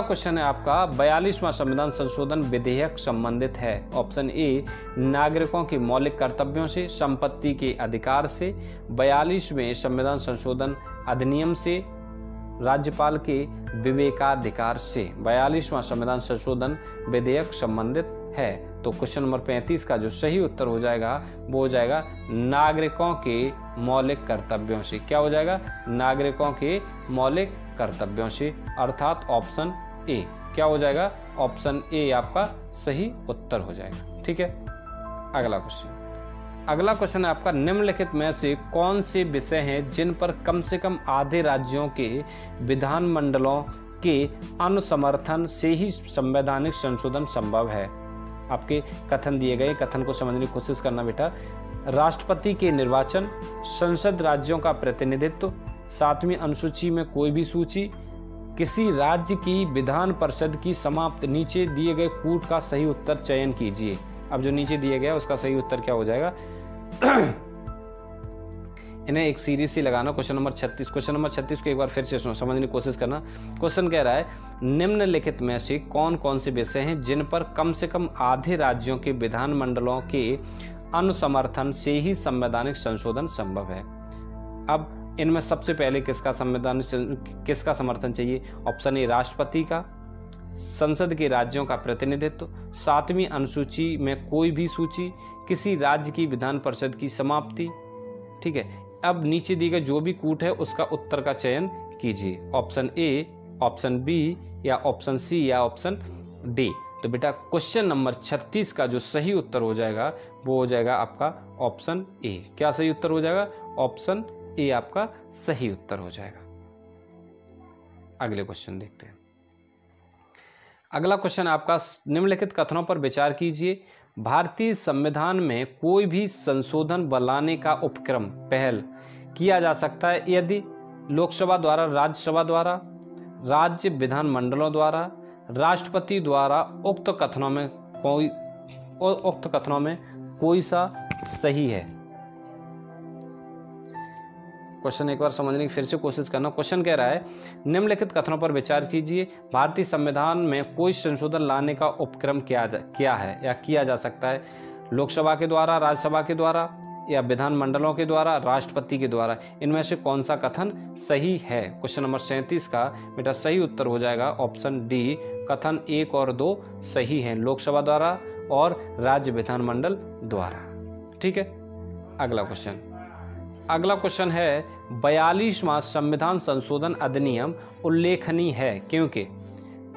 क्वेश्चन है आपका 42वां संविधान संशोधन विधेयक संबंधित है। ऑप्शन ए नागरिकों के मौलिक कर्तव्यों से, संपत्ति के अधिकार से, 42वें संविधान संशोधन अधिनियम से, राज्यपाल के विवेकाधिकार से। 42वां संविधान संशोधन विधेयक संबंधित है। तो क्वेश्चन नंबर 35 का जो सही उत्तर हो जाएगा वो हो जाएगा नागरिकों के मौलिक कर्तव्यों से। क्या हो जाएगा, नागरिकों के मौलिक कर्तव्यों से, अर्थात ऑप्शन ए। क्या हो जाएगा, ऑप्शन ए आपका सही उत्तर हो जाएगा। ठीक है, अगला क्वेश्चन है आपका, निम्नलिखित में से कौन से विषय हैं जिन पर कम से कम आधे राज्यों के विधानमंडलों के अनुसमर्थन से ही संवैधानिक संशोधन संभव है। आपके कथन दिए गए, कथन को समझने की कोशिश करना बेटा। राष्ट्रपति के निर्वाचन, संसद राज्यों का प्रतिनिधित्व, 7वीं अनुसूची में कोई भी सूची, किसी राज्य की विधान परिषद की समाप्ति। नीचे दिए गए कूट का सही उत्तर चयन कीजिए। अब जो नीचे दिया गया उसका सही उत्तर क्या हो जाएगा इन्हें एक सीरीज से लगाना। क्वेश्चन नंबर 36, क्वेश्चन नंबर 36 को एक बार फिर से समझने की कोशिश करना। क्वेश्चन कह रहा है, निम्नलिखित में से कौन कौन से विषय हैं जिन पर कम से कम आधे राज्यों के विधानमंडलों के अनुसमर्थन से ही संवैधानिक संशोधन संभव है। अब इनमें सबसे पहले किसका समर्थन चाहिए। ऑप्शन ए राष्ट्रपति का, संसद के राज्यों का प्रतिनिधित्व, 7वीं अनुसूची में कोई भी सूची, किसी राज्य की विधान परिषद की समाप्ति। ठीक है, अब नीचे दी गई जो भी कूट है उसका उत्तर का चयन कीजिए। ऑप्शन ए, ऑप्शन बी या ऑप्शन सी या ऑप्शन डी। तो बेटा क्वेश्चन नंबर 36 का जो सही उत्तर हो जाएगा वो हो जाएगा आपका ऑप्शन ए। क्या सही उत्तर हो जाएगा? ऑप्शन ए आपका सही उत्तर हो जाएगा। अगले क्वेश्चन देखते हैं। अगला क्वेश्चन आपका, निम्नलिखित कथनों पर विचार कीजिए। भारतीय संविधान में कोई भी संशोधन लाने का उपक्रम पहल किया जा सकता है यदि लोकसभा द्वारा, राज्यसभा द्वारा, राज्य विधानमंडलों द्वारा, राष्ट्रपति द्वारा उक्त कथनों में कोई सा सही है। क्वेश्चन एक बार समझने की फिर से कोशिश करना। क्वेश्चन कह रहा है निम्नलिखित कथनों पर विचार कीजिए। भारतीय संविधान में कोई संशोधन लाने का उपक्रम किया है या किया जा सकता है लोकसभा के द्वारा, राज्यसभा के द्वारा या विधानमंडलों के द्वारा, राष्ट्रपति के द्वारा। इनमें से कौन सा कथन सही है? क्वेश्चन नंबर 37 का बेटा सही उत्तर हो जाएगा ऑप्शन डी। कथन 1 और 2 सही हैं, लोकसभा द्वारा और राज्य विधानमंडल द्वारा। ठीक है। अगला क्वेश्चन है 42वां संविधान संशोधन अधिनियम उल्लेखनीय है क्योंकि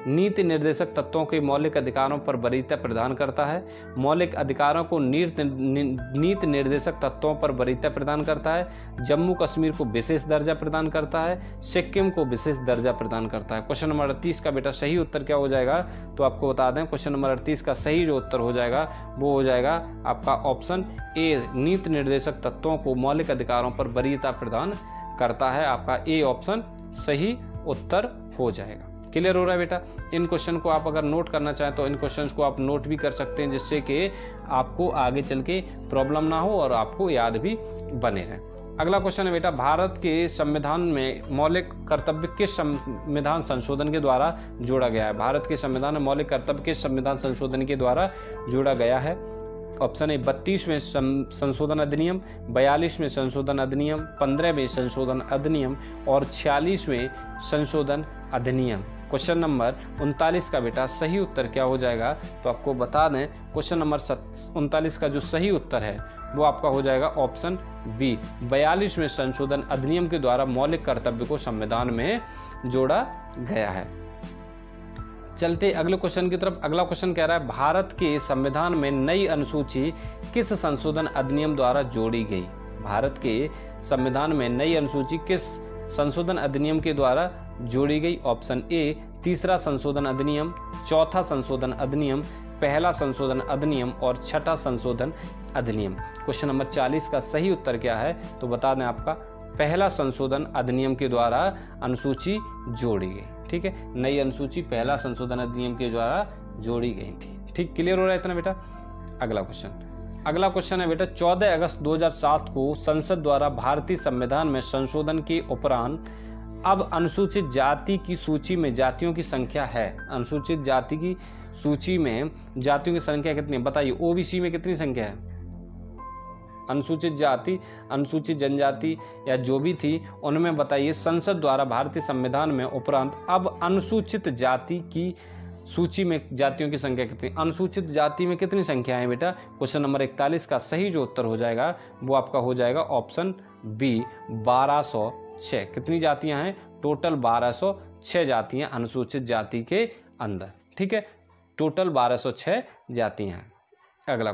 नीति निर्देशक तत्वों के मौलिक अधिकारों पर वरीयता प्रदान करता है, मौलिक अधिकारों को नीति निर्देशक तत्वों पर वरीयता प्रदान करता है, जम्मू कश्मीर को विशेष दर्जा प्रदान करता है, सिक्किम को विशेष दर्जा प्रदान करता है। क्वेश्चन नंबर 38 का बेटा सही उत्तर क्या हो जाएगा? तो आपको बता दें, क्वेश्चन नंबर 38 का सही जो उत्तर हो जाएगा वो हो जाएगा आपका ऑप्शन ए। नीति निर्देशक तत्वों को मौलिक अधिकारों पर वरीयता प्रदान करता है। आपका ए ऑप्शन सही उत्तर हो जाएगा। क्लियर हो रहा है बेटा? इन क्वेश्चन को आप अगर नोट करना चाहें तो इन क्वेश्चंस को आप नोट भी कर सकते हैं, जिससे कि आपको आगे चल के प्रॉब्लम ना हो और आपको याद भी बने रहे। अगला क्वेश्चन है बेटा, भारत के संविधान में मौलिक कर्तव्य किस संविधान संशोधन के द्वारा जोड़ा गया है? भारत के संविधान में मौलिक कर्तव्य किस संविधान संशोधन के द्वारा जोड़ा गया है? ऑप्शन ए 32वें संशोधन अधिनियम, 42वें संशोधन अधिनियम, 15वें संशोधन अधिनियम और 46वें संशोधन अधिनियम। क्वेश्चन नंबर 39 का बेटा सही उत्तर क्या हो जाएगा? तो आपको बता दें, क्वेश्चन नंबर 39 का जो सही उत्तर है वो आपका हो जाएगा ऑप्शन बी। 42वें संशोधन अधिनियम के द्वारा मौलिक कर्तव्य को संविधान में जोड़ा गया है। चलते अगले क्वेश्चन की तरफ। अगला क्वेश्चन कह रहा है भारत के संविधान में नई अनुसूची किस संशोधन अधिनियम द्वारा जोड़ी गई? भारत के संविधान में नई अनुसूची किस संशोधन अधिनियम के द्वारा जोड़ी गई? ऑप्शन ए तीसरा संशोधन अधिनियम, चौथा संशोधन अधिनियम, पहला संशोधन अधिनियम और छठा संशोधन अधिनियम। क्वेश्चन नंबर 40 का सही उत्तर क्या है? तो बता दें, आपका पहला संशोधन अधिनियम के द्वारा अनुसूची जोड़ी गई। ठीक है, नई अनुसूची पहला संशोधन अधिनियम के द्वारा जोड़ी गई थी। ठीक, क्लियर हो रहा है इतना बेटा? अगला क्वेश्चन है बेटा, 14 अगस्त 2007 को संसद द्वारा भारतीय संविधान में संशोधन के उपरांत अब अनुसूचित जाति की सूची में जातियों की संख्या है। अनुसूचित जाति की सूची में जातियों की संख्या कितनी है बताइए? ओबीसी में कितनी संख्या है? अनुसूचित जाति, अनुसूचित जनजाति या जो भी थी उनमें बताइए संसद द्वारा भारतीय संविधान में उपरांत अब अनुसूचित जाति की सूची में जातियों की संख्या कितनी? अनुसूचित जाति में कितनी संख्या है बेटा? क्वेश्चन नंबर 41 का सही जो उत्तर हो जाएगा वो आपका हो जाएगा ऑप्शन बी 1206। कितनी जातियां हैं? टोटल 1206 जातियां अनुसूचित जाति के अंदर। ठीक है, टोटल 1206 जातियां हैं। अगला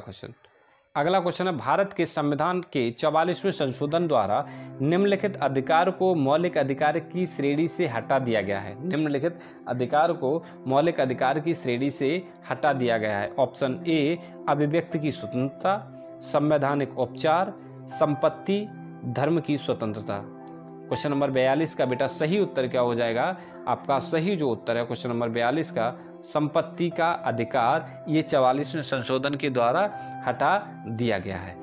क्वेश्चन है, भारत के संविधान के 44वें संशोधन द्वारा निम्नलिखित अधिकार को मौलिक अधिकार की श्रेणी से हटा दिया गया है। निम्नलिखित अधिकार को मौलिक अधिकार की श्रेणी से हटा दिया गया है। ऑप्शन ए अभिव्यक्ति की स्वतंत्रता, संवैधानिक उपचार, संपत्ति, धर्म की स्वतंत्रता। क्वेश्चन नंबर 42 का बेटा सही उत्तर क्या हो जाएगा? आपका सही जो उत्तर है क्वेश्चन नंबर 42 का संपत्ति का अधिकार, ये 44वें संशोधन के द्वारा हटा दिया गया है।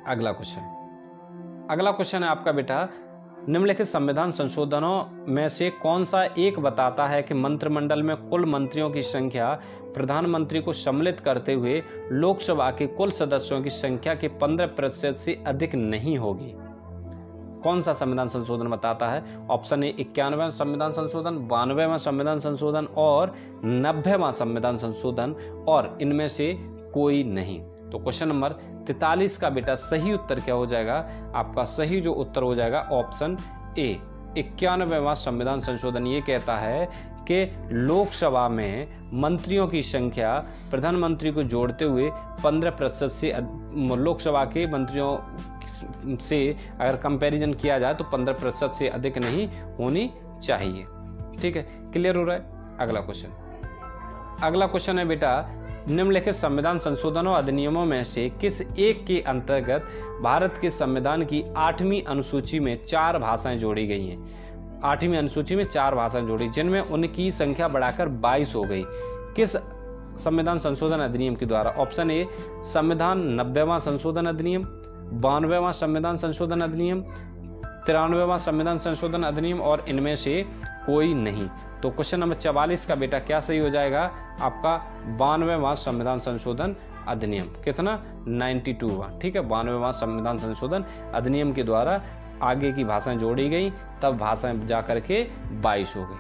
अगला क्वेश्चन है आपका बेटा, निम्नलिखित संविधान संशोधनों में से कौन सा एक बताता है कि मंत्रिमंडल में कुल मंत्रियों की संख्या प्रधानमंत्री को सम्मिलित करते हुए लोकसभा के कुल सदस्यों की संख्या के 15% से अधिक नहीं होगी? कौन सा संविधान संशोधन बताता है? ऑप्शन ए 91वां संविधान संशोधन, 92वां संविधान संशोधन और 90वां संविधान संशोधन और इनमें से कोई नहीं। तो क्वेश्चन नंबर 43 का बेटा सही उत्तर क्या हो जाएगा? आपका सही जो उत्तर हो जाएगा ऑप्शन ए 91वां संविधान संशोधन ये कहता है कि लोकसभा में मंत्रियों की संख्या प्रधानमंत्री को जोड़ते हुए 15% से लोकसभा के मंत्रियों से अगर कंपैरिजन किया जाए तो 15% से अधिक नहीं होनी चाहिए। ठीक है, क्लियर हो रहा है। अगला क्वेश्चन है बेटा, निम्नलिखित संविधान संशोधनों अधिनियमों में से किस एक के अंतर्गत भारत के संविधान की 8वीं अनुसूची में 4 भाषाएं जोड़ी गई हैं। 8वीं अनुसूची में 4 भाषाएं जोड़ी, जिनमें उनकी संख्या बढ़ाकर 22 हो गई। किस संविधान संशोधन अधिनियम के द्वारा? ऑप्शन ए संविधान 90वां संशोधन अधिनियम, 92वां संविधान संशोधन अधिनियम, 93वां संविधान संशोधन अधिनियम और इनमें से कोई नहीं। तो क्वेश्चन नंबर 44 का बेटा क्या सही हो जाएगा? आपका 92वां संविधान संशोधन अधिनियम। कितना? 92वां। ठीक है, 92वां संविधान संशोधन अधिनियम के द्वारा आगे की भाषाएं जोड़ी गई, तब भाषाएं जाकर के 22 हो गई।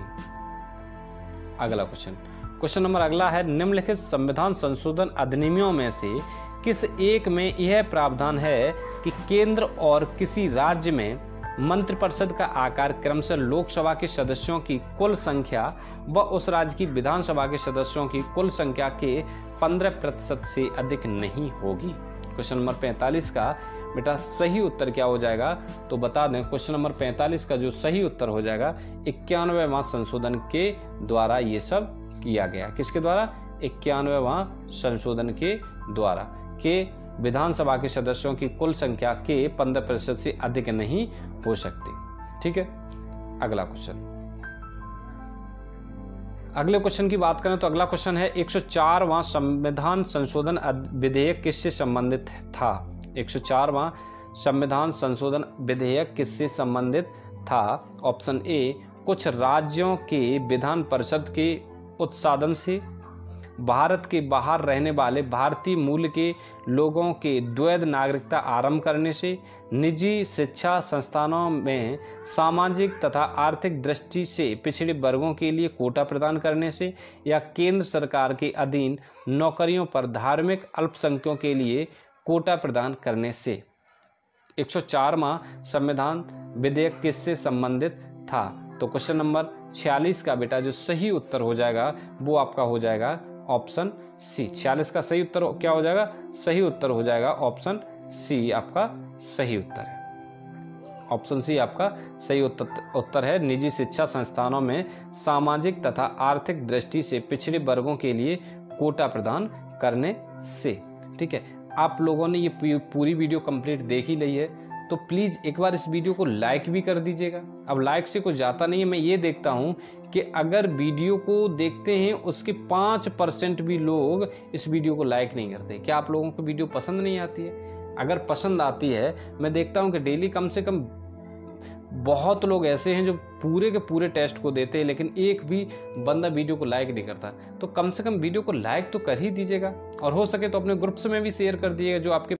अगला क्वेश्चन नंबर अगला है, निम्नलिखित संविधान संशोधन अधिनियमों में से किस एक में यह प्रावधान है कि केंद्र और किसी राज्य में मंत्रिपरिषद का आकार क्रमशः लोकसभा के सदस्यों की कुल संख्या व उस राज्य की विधानसभा के सदस्यों की कुल संख्या के 15% से अधिक नहीं होगी? क्वेश्चन नंबर 45 का बेटा सही उत्तर क्या हो जाएगा? तो बता दें, क्वेश्चन नंबर 45 का जो सही उत्तर हो जाएगा 91वां संशोधन के द्वारा ये सब किया गया। किसके द्वारा? 91वां संशोधन के द्वारा के विधानसभा के सदस्यों की कुल संख्या के 15% से अधिक नहीं हो सकती। ठीक है, अगला क्वेश्चन की बात करें तो अगला क्वेश्चन है, 104वां संविधान संशोधन विधेयक किससे संबंधित था? 104वां संविधान संशोधन विधेयक किससे संबंधित था? ऑप्शन ए कुछ राज्यों के विधान परिषद के उत्साधन से, भारत के बाहर रहने वाले भारतीय मूल के लोगों के द्वैध नागरिकता आरंभ करने से, निजी शिक्षा संस्थानों में सामाजिक तथा आर्थिक दृष्टि से पिछड़े वर्गों के लिए कोटा प्रदान करने से, या केंद्र सरकार के अधीन नौकरियों पर धार्मिक अल्पसंख्यकों के लिए कोटा प्रदान करने से। 104वां संविधान विधेयक किससे संबंधित था? तो क्वेश्चन नंबर 46 का बेटा जो सही उत्तर हो जाएगा वो आपका हो जाएगा ऑप्शन सी। 46 का सही उत्तर क्या हो जाएगा? सही उत्तर हो जाएगा ऑप्शन सी, आपका सही उत्तर है। ऑप्शन सी आपका सही उत्तर है, निजी शिक्षा संस्थानों में सामाजिक तथा आर्थिक दृष्टि से पिछड़े वर्गों के लिए कोटा प्रदान करने से। ठीक है, आप लोगों ने ये पूरी वीडियो कंप्लीट देख ही ली है, तो प्लीज़ एक बार इस वीडियो को लाइक भी कर दीजिएगा। अब लाइक से कुछ जाता नहीं है, मैं ये देखता हूँ कि अगर वीडियो को देखते हैं उसके 5% भी लोग इस वीडियो को लाइक नहीं करते। क्या आप लोगों को वीडियो पसंद नहीं आती है? अगर पसंद आती है, मैं देखता हूँ कि डेली कम से कम बहुत लोग ऐसे हैं जो पूरे के पूरे टेस्ट को देते हैं, लेकिन एक भी बंदा वीडियो को लाइक नहीं करता। तो कम से कम वीडियो को लाइक तो कर ही दीजिएगा, और हो सके तो अपने ग्रुप्स में भी शेयर कर दीजिएगा जो आपके